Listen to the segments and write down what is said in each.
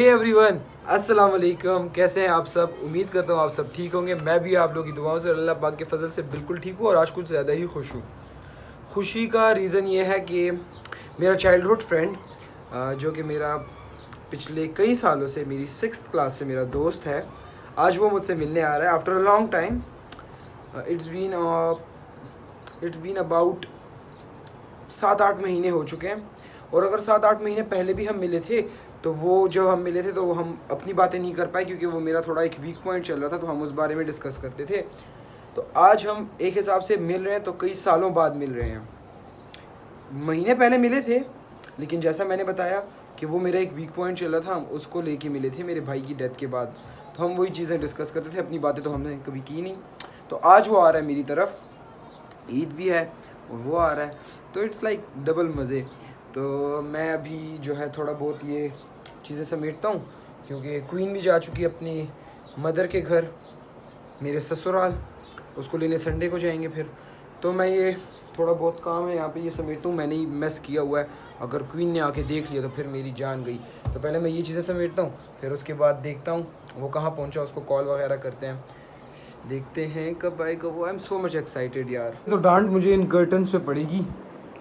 Hey everyone, अस्सलाम वालेकुम। कैसे हैं आप सब? उम्मीद करता हूँ आप सब ठीक होंगे। मैं भी आप लोगों की दुआओं से अल्लाह पाक के फजल से बिल्कुल ठीक हूँ और आज कुछ ज़्यादा ही खुश हूँ। खुशी का रीज़न ये है कि मेरा चाइल्डहुड फ्रेंड जो कि मेरा पिछले कई सालों से मेरी 6th क्लास से मेरा दोस्त है, आज वो मुझसे मिलने आ रहा है after a long time. It's been about 7-8 महीने हो चुके हैं। और अगर 7-8 महीने पहले भी हम मिले थे तो वो जब हम मिले थे तो हम अपनी बातें नहीं कर पाए क्योंकि वो मेरा थोड़ा एक वीक पॉइंट चल रहा था, तो हम उस बारे में डिस्कस करते थे। तो आज हम एक हिसाब से मिल रहे हैं तो कई सालों बाद मिल रहे हैं। महीने पहले मिले थे, लेकिन जैसा मैंने बताया कि वो मेरा एक वीक पॉइंट चल रहा था, हम उसको लेके मिले थे मेरे भाई की डेथ के बाद। तो हम वही चीज़ें डिस्कस करते थे, अपनी बातें तो हमने कभी की नहीं। तो आज वो आ रहा है मेरी तरफ, ईद भी है और वो आ रहा है, तो इट्स लाइक डबल मज़े। तो मैं अभी जो है थोड़ा बहुत ये चीज़ें समेटता हूँ क्योंकि क्वीन भी जा चुकी है अपनी मदर के घर, मेरे ससुराल। उसको लेने संडे को जाएंगे फिर। तो मैं ये थोड़ा बहुत काम है यहाँ पे ये समेटता हूँ। मैंने ही मेस किया हुआ है, अगर क्वीन ने आके देख लिया तो फिर मेरी जान गई। तो पहले मैं ये चीज़ें समेटता हूँ, फिर उसके बाद देखता हूँ वो कहाँ पहुँचा, उसको कॉल वगैरह करते हैं, देखते हैं कब आएगा वो। I am so much excited यार। तो डांट मुझे इन कर्टन्स पे पड़ेगी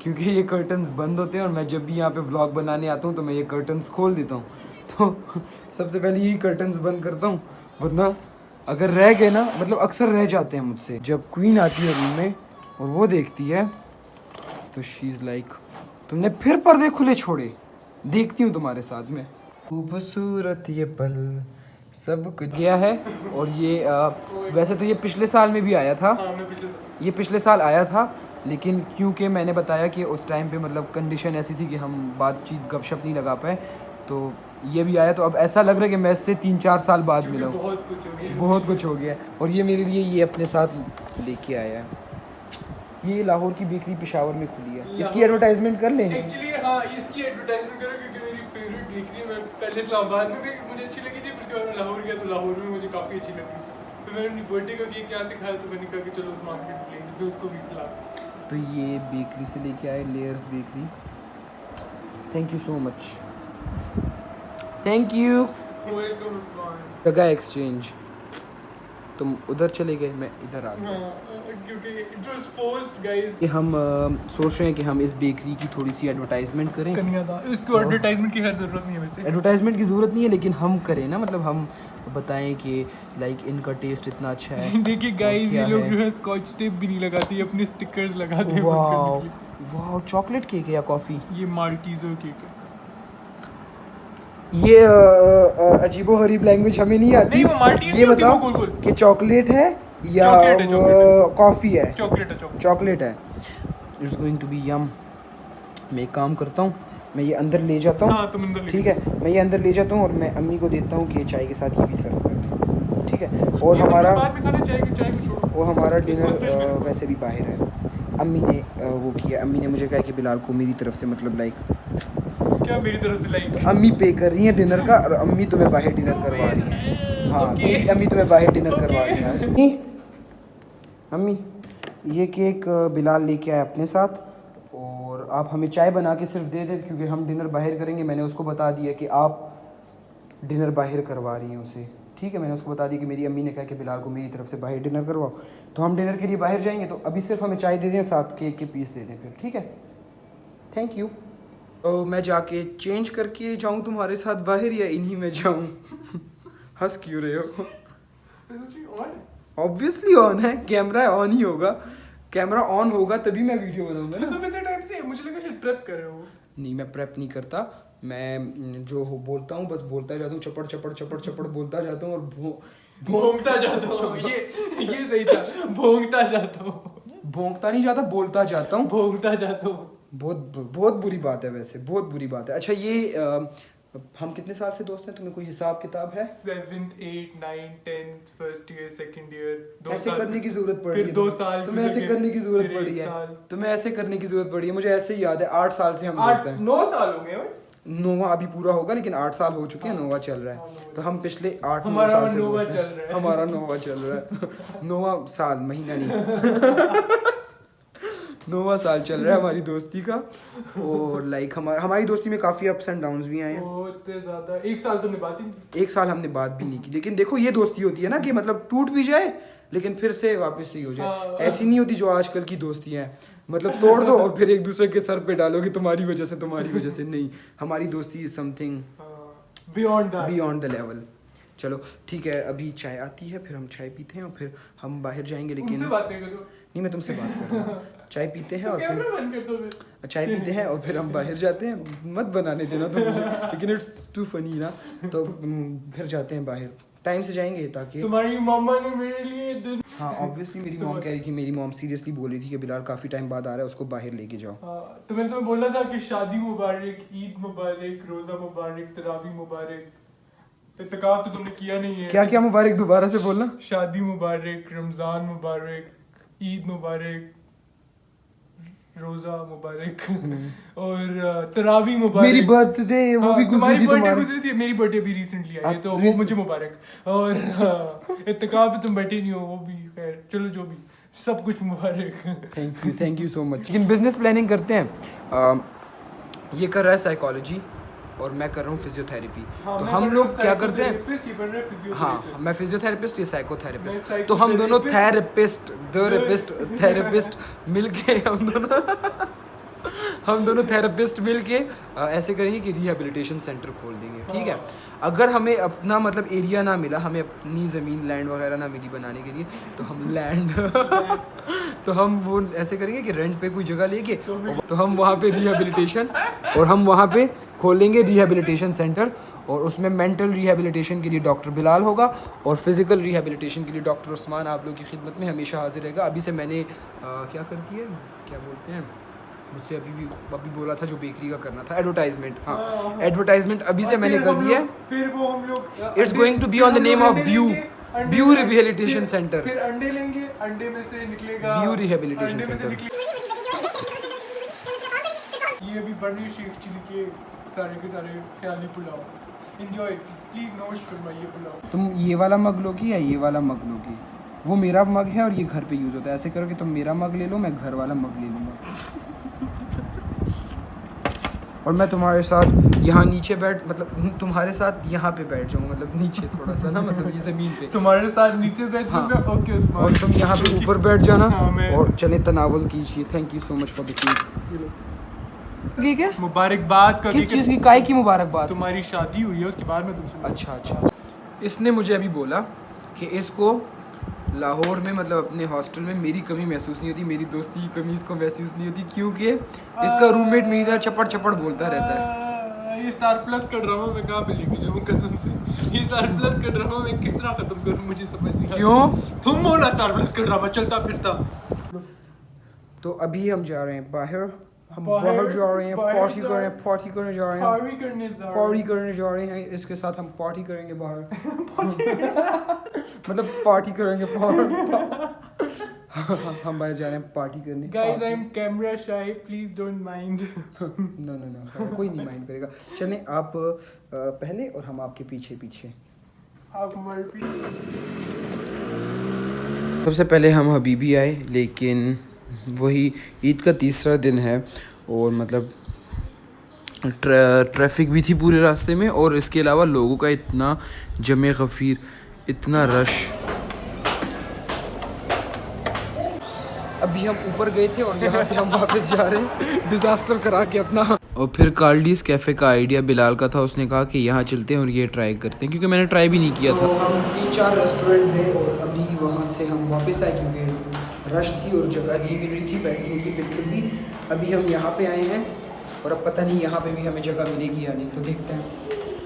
क्योंकि ये कर्टन्स बंद होते हैं और मैं जब भी यहाँ पे व्लॉग बनाने आता हूँ तो मैं ये कर्टन्स खोल देता हूँ। तो सबसे पहले यही कर्टन्स बंद करता हूँ, वरना अगर रह गए ना, मतलब अक्सर रह जाते हैं मुझसे। जब क्वीन आती है रूम में और वो देखती है तो शी इज़ लाइक, तुमने फिर पर्दे खुले छोड़े, देखती हूँ तुम्हारे साथ में। खूबसूरत ये पल सब कुछ गया है। और ये वैसे तो ये पिछले साल में भी आया था। ये पिछले साल आया था, लेकिन क्योंकि मैंने बताया कि उस टाइम पे मतलब कंडीशन ऐसी थी कि हम बातचीत गपशप नहीं लगा पाए, तो ये भी आया। तो अब ऐसा लग रहा है कि मैं इससे 3-4 साल बाद मिला हूँ। बहुत कुछ हो गया। और ये मेरे लिए ये अपने साथ लेके आया है। ये लाहौर की बेकरी पेशावर में खुली है, इसकी एडवर्टाइजमेंट कर लें। एक्चुअली हाँ, इसकी एडवर्टाइजमेंट करो क्योंकि मेरी फेवरेट बेकरी है। मैं पहले इस्लामाबाद में भी मुझे अच्छी लगी थी, उसके बाद मैं लाहौर गया तो लाहौर में मुझे काफ़ी अच्छी लगी। तो मैंने अपनी बर्थडे का केक यहाँ से खाया तो मैंने कहा कि चलो उस मार्केट में लेंगे तो उसको भी खिला। तो ये बेकरी से लेके आए, layers bakery. Thank you so much, thank you. Welcome Usman. जगह एक्सचेंज, तुम उधर चले गए, मैं इधर आ गया। क्योंकि इट वाज फोर्स्ड गाइस। ये हम सोच रहे हैं कि हम इस बेकरी की थोड़ी सी एडवर्टाइजमेंट करें। इसको एडवर्टाइजमेंट की खैर ज़रूरत नहीं है वैसे। एडवर्टाइजमेंट की ज़रूरत नहीं है, लेकिन हम करें ना, मतलब हम बताएं कि लाइक इनका टेस्ट इतना अच्छा है। देखिए गाइस, ये लोग जो है स्कॉच टेप भी नहीं लगाती, अपने स्टिकर्स लगाते हैं। वाह वाह, चॉकलेट केक है या कॉफ़ी? ये माल्टीजो केक है। ये अजीबो गरीब लैंग्वेज हमें नहीं आती। नहीं, वो माल्टीज ये नहीं होती, बताओ वो गोल-गोल। कि चॉकलेट है या कॉफ़ी है? चॉकलेट है। इट्स गोइंग टू बी यम। मैं एक काम करता हूँ, मैं ये अंदर ले जाता हूँ। हाँ, तुम अंदर ले ठीक है, मैं ये अंदर ले जाता हूँ और मैं अम्मी को देता हूँ कि चाय के साथ ये भी सर्व कर दें। ठीक है। और हमारा बाद में खाना चाय में छोड़ो। वो हमारा डिनर वैसे भी बाहर है। अम्मी ने वो किया, अम्मी ने मुझे कहा कि बिलाल को मेरी तरफ से मतलब लाइक क्या मेरी तरफ से लाइक? अम्मी पे कर रही है डिनर का और अम्मी तुम्हें बाहर डिनर करवा रही है। हाँ, मेरी अम्मी तुम्हें बाहर डिनर करवा रही है। अम्मी, ये केक बिलाल लेके आए अपने साथ और आप हमें चाय बना के सिर्फ दे दें क्योंकि हम डिनर बाहर करेंगे। मैंने उसको बता दिया कि आप डिनर बाहर करवा रही हैं उसे। ठीक है, मैंने उसको बता दिया कि मेरी अम्मी ने कहा कि बिलाल को मेरी तरफ से बाहर डिनर करवाओ, तो हम डिनर के लिए बाहर जाएंगे। तो अभी सिर्फ हमें चाय दे दें, साथ केक के पीस दे दें फिर। ठीक है, थैंक यू। तो मैं जाके चेंज करके जाऊँ तुम्हारे साथ बाहर या इन्हीं में जाऊँ? हंस क्यों रहे हो? ऑब्वियसली ऑन है, कैमरा ऑन ही होगा। कैमरा ऑन होगा तभी मैं वीडियो बनाऊंगा ना। तुम इतने टाइम से मुझे लगा शायद प्रेप कर रहे हो। नहीं, मैं प्रेप नहीं करता। मैं जो बोलता हूँ बस बोलता जाता हूँ, चपड़ चपड़ चपड़ चपड़ बोलता जाता हूँ और भोंकता जाता हूँ। ये सही था, भोंकता जाता हूँ। भोंकता नहीं जाता, बोलता जाता हूँ। भोंकता जाता हूँ। बहुत बुरी बात है, वैसे बहुत बुरी बात है। अच्छा, ये हम कितने साल से दोस्त हैं? तुम्हें कोई हिसाब किताब है? 7th 8th 9th 10th first year second year. ऐसे करने की जरूरत पड़ी है? फिर 2 साल तुम्हें ऐसे करने की जरूरत पड़ी है? तुम्हें ऐसे करने की जरूरत पड़ी है? मुझे ऐसे ही याद है 8 साल से हम दोस्त हैं। 9 साल हो गए। 9वां अभी पूरा होगा, लेकिन 8 साल हो चुके हैं, 9वां चल रहा है। तो हम पिछले 8-9 साल से दोस्त हैं। हमारा 9वां चल रहा है। 9वां साल, महीना नहीं। 9वां साल चल रहा है हमारी दोस्ती का। और लाइक हमारी दोस्ती में काफ़ी अप्स एंड डाउन्स भी आए हैं। बहुत ज़्यादा। 1 साल तुमने बात ही नहीं की। 1 साल हमने बात भी नहीं की, लेकिन देखो ये दोस्ती होती है ना कि मतलब टूट भी जाए लेकिन फिर से वापस सही हो जाए। ऐसी नहीं होती जो आजकल की दोस्तियाँ हैं, मतलब तोड़ दो और फिर एक दूसरे के सर पे डालोगे तुम्हारी वजह से। नहीं, हमारी दोस्ती is something beyond the level. चलो ठीक है, अभी चाय आती है, फिर हम चाय पीते हैं और फिर हम बाहर जाएंगे। लेकिन नहीं, मैं तुमसे बात कर रहा हूँ। चाय पीते हैं और फिर हम बाहर जाते हैं। मत बनाने देना तुम मुझे, लेकिन इट्स टू फनी ना। तो फिर जाते हैं बाहर, टाइम से जाएंगे ताकि तुम्हारी मम्मा ने मेरे लिए हाँ ऑब्वियसली मेरी मॉम कह रही थी, मेरी मॉम सीरियसली बोल रही थी कि बिलाल काफ़ी टाइम बाद आ रहा है, उसको बाहर लेके जाओ। तो मैंने तुम्हें बोला था कि शादी मुबारक, ईद मुबारक, रोज़ा मुबारक, तरावी मुबारक। इत्तेकाफ तो तुमने किया नहीं है। क्या मुबारक, दोबारा से बोलना। शादी मुबारक, रमज़ान मुबारक, ईद मुबारक, रोज़ा मुबारक और तरावी मुबारक। मेरी बर्थडे वो भी गुजरी थी तुम्हारी। गुजरी थी, मेरी बर्थडे भी रिसेंटली आई है, तो वो मुझे मुबारक। और इत्तेकाफ पे तुम बैठे नहीं हो, वो भी खैर चलो, जो भी सब कुछ मुबारक। Thank you so much. लेकिन बिजनेस प्लानिंग करते हैं। ये कर रहा है साइकोलॉजी और मैं कर रहा हूँ फिजियोथेरेपी। तो हम लोग क्या करते हैं, हाँ मैं फिजियोथेरेपिस्ट, ये साइकोथेरेपिस्ट, तो हम दोनों थेरेपिस्ट मिलके हम दोनों थेरेपिस्ट मिलके ऐसे करेंगे कि रिहेबिलिटेशन सेंटर खोल देंगे। ठीक है, अगर हमें अपना मतलब एरिया ना मिला, हमें अपनी ज़मीन लैंड वगैरह ना मिली बनाने के लिए, तो हम तो हम वो ऐसे करेंगे कि रेंट पे कोई जगह लेके तो हम वहाँ पे रिहेबिलिटेशन और हम वहाँ पे खोलेंगे रिहेबिलिटेशन सेंटर। और उसमें मेंटल रिहेबिलिटेशन के लिए डॉक्टर बिलाल होगा और फिज़िकल रिहेबिलिटेशन के लिए डॉक्टर उस्मान आप लोग की खिदमत में हमेशा हाजिर रहेगा। अभी से मैंने क्या कर दी है, क्या बोलते हैं, मुझसे अभी बोला था जो बेकरी का करना था, एडवर्टाइजमेंट। हाँ एडवर्टाइजमेंट अभी से मैंने कर दिया है। फिर वो हम लोग it's going to be on the name of ब्यू रिहेबिलिटेशन सेंटर। फिर अंडे लेंगे, अंडे में से निकलेगा ब्यू रिहेबिलिटेशन सेंटर। ये अभी बने शेख चिली के सारे ख्याली पुलाव। एंजॉय प्लीज, नोश फॉर ये पुलाव। तुम ये वाला मग लोगी या ये वाला मग लोगी? वो मेरा मग है और ये घर पे यूज़ होता है। ऐसे करो कि तुम मेरा मग ले लो, मैं घर वाला मग ले लूँगा और मैं तुम्हारे साथ यहाँ नीचे मतलब तुम्हारे साथ यहाँ पे बैठ जाऊँगा, मतलब नीचे थोड़ा सा ना, मतलब ये ज़मीन पे तुम्हारे साथ नीचे बैठ जाऊँगा। ओके उस्मान, और तुम यहाँ पे ऊपर बैठ जाना। हाँ, और चले तनावल कीजिए। Thank you so much for the cake. ठीक है, मुबारकबाद। किस चीज़ की, काय की मुबारकबाद? तुम्हारी शादी हुई है, उसके बाद में तुमसे। अच्छा, इसने मुझे अभी बोला कि इसको लाहौर में मतलब अपने हॉस्टल में मेरी कमी महसूस नहीं होती, मेरी दोस्ती की कमी इसको महसूस नहीं होती, क्योंकि इसका रूममेट मेरी तरह चपड़ बोलता रहता है। ये स्टार प्लस का ड्रामा मैं कहाँ पे लेके जाऊँ, कसम से। ये स्टार प्लस का ड्रामा मैं किस तरह खत्म करूँ, मुझे समझ नहीं। क्यों? तुम हो ना स्टार प्लस का ड्रामा चलता फिरता। तो अभी हम जा रहे हैं बाहर, हम बाहर जा रहे हैं, पार्टी करने जा रहे हैं। इसके साथ हम पार्टी करेंगे बाहर। मतलब पार्टी करेंगे बाहर। हम बाहर जा रहे हैं पार्टी करने। Guys I am camera shy, please don't mind. No कोई नहीं माइंड करेगा। चलें आप पहले और हम आपके पीछे। आप हमारे पीछे। सबसे पहले हम हबीबी आए, लेकिन वही ईद का तीसरा दिन है और मतलब ट्रैफिक भी थी पूरे रास्ते में, और इसके अलावा लोगों का इतना जमे गफ़ीर, इतना रश। अभी हम ऊपर गए थे और यहाँ से हम वापस जा रहे हैं डिज़ास्टर करा के अपना। और फिर कार्लीज कैफ़े का आइडिया बिलाल का था, उसने कहा कि यहाँ चलते हैं और ये ट्राई करते हैं, क्योंकि मैंने ट्राई भी नहीं किया था। तो हम 3-4 रेस्टोरेंट गए और अभी वहाँ से हम वापस आए, क्योंकि रश थी और जगह नहीं मिल रही थी बैठने की बिल्कुल भी। अभी हम यहाँ पे आए हैं और अब पता नहीं यहाँ पे भी हमें जगह मिलेगी या नहीं, तो देखते हैं।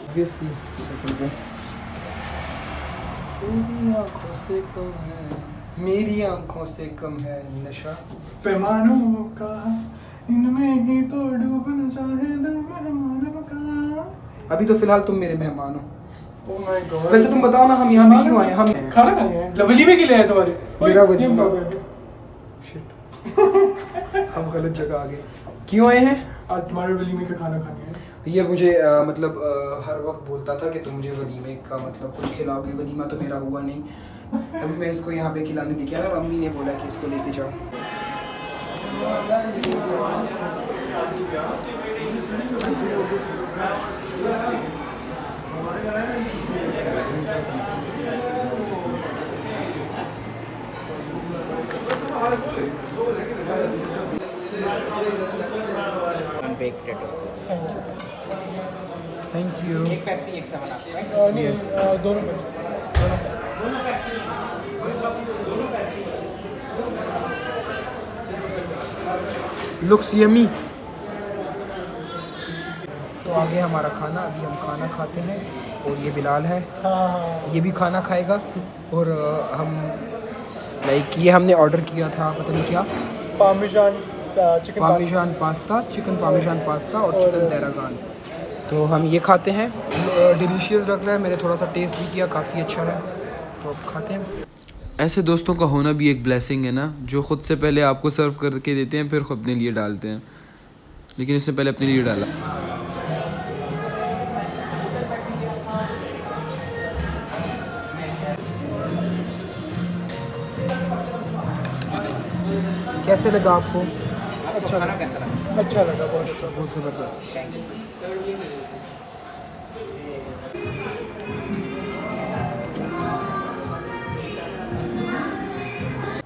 ऑब्वियसली मेरी आँखों से कम है नशा पैमानों का, इनमें ही तो डूबना चाहे दिल मेहमानों का। अभी तो फिलहाल तुम मेरे मेहमान हो। Oh my God। वैसे तुम बताओ ना, हम यहाँ पे क्यों आए? हम खाना खाने हैं, वलीमे के लिए आए तुम्हारे। मेरा वलीमा। शिट। हम गलत जगह आ गए। क्यों आए हैं? आज तुम्हारे वलीमे का खाना खाने हैं। ये मुझे मतलब हर वक्त बोलता था कि तुम मुझे वलीमे का मतलब कुछ खिलाओगे, वलीमा तो मेरा हुआ नहीं। अभी मैं इसको यहाँ पे खिलाने लेके आया और अम्मी ने बोला कि इसको लेके जाओ। baked potatoes. Thank you. एक पेप्सी एक 7 अप राइट? दोनों में लुक्स यमी। तो आगे हमारा खाना, अभी हम खाना खाते हैं और ये बिलाल है, ये भी खाना खाएगा। और हम लाइक ये हमने ऑर्डर किया था, पता नहीं क्या, parmesan chicken parmesan pasta, chicken parmesan pasta और चिकन तेरागान। तो हम ये खाते हैं, डिलीशियस लग रहा है, मैंने थोड़ा सा टेस्ट भी किया, काफ़ी अच्छा है। तो अब खाते हैं। ऐसे दोस्तों का होना भी एक ब्लेसिंग है ना, जो ख़ुद से पहले आपको सर्व करके देते हैं, फिर अपने लिए डालते हैं। लेकिन इससे पहले अपने लिए डाला। कैसे लगा आपको? अच्छा खाना कैसा लगा? अच्छा लगा, बहुत अच्छा। बहुत ज़बरदस्त। Thank you.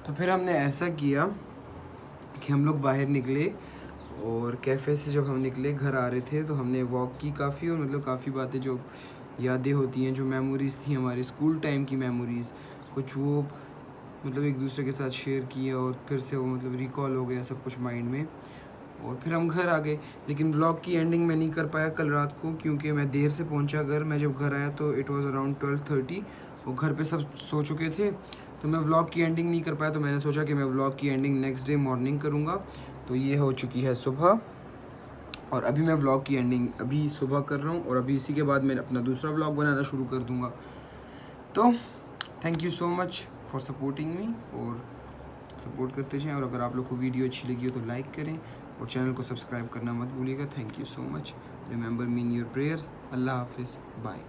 तो फिर हमने ऐसा किया कि हम लोग बाहर निकले और कैफ़े से जब हम निकले घर आ रहे थे तो हमने वॉक की काफ़ी, और मतलब काफ़ी बातें जो यादें होती हैं, जो मेमोरीज़ थी हमारे स्कूल टाइम की मेमोरीज़, कुछ वो मतलब एक दूसरे के साथ शेयर किया और फिर से वो मतलब रिकॉल हो गया सब कुछ माइंड में। और फिर हम घर आ गए। लेकिन व्लॉग की एंडिंग मैं नहीं कर पाया कल रात को, क्योंकि मैं देर से पहुंचा घर। मैं जब घर आया तो इट वाज़ अराउंड 12:30 और घर पे सब सो चुके थे, तो मैं व्लॉग की एंडिंग नहीं कर पाया। तो मैंने सोचा कि मैं व्लॉग की एंडिंग नेक्स्ट डे मॉर्निंग करूँगा। तो ये हो चुकी है सुबह, और अभी मैं व्लॉग की एंडिंग अभी सुबह कर रहा हूँ, और अभी इसी के बाद मैं अपना दूसरा व्लॉग बनाना शुरू कर दूँगा। तो thank you so much for supporting me, और सपोर्ट करते जाएं। और अगर आप लोग को वीडियो अच्छी लगी हो तो लाइक करें और चैनल को सब्सक्राइब करना मत भूलिएगा। Thank you so much. Remember me in your prayers. अल्लाह हाफिज़, बाय।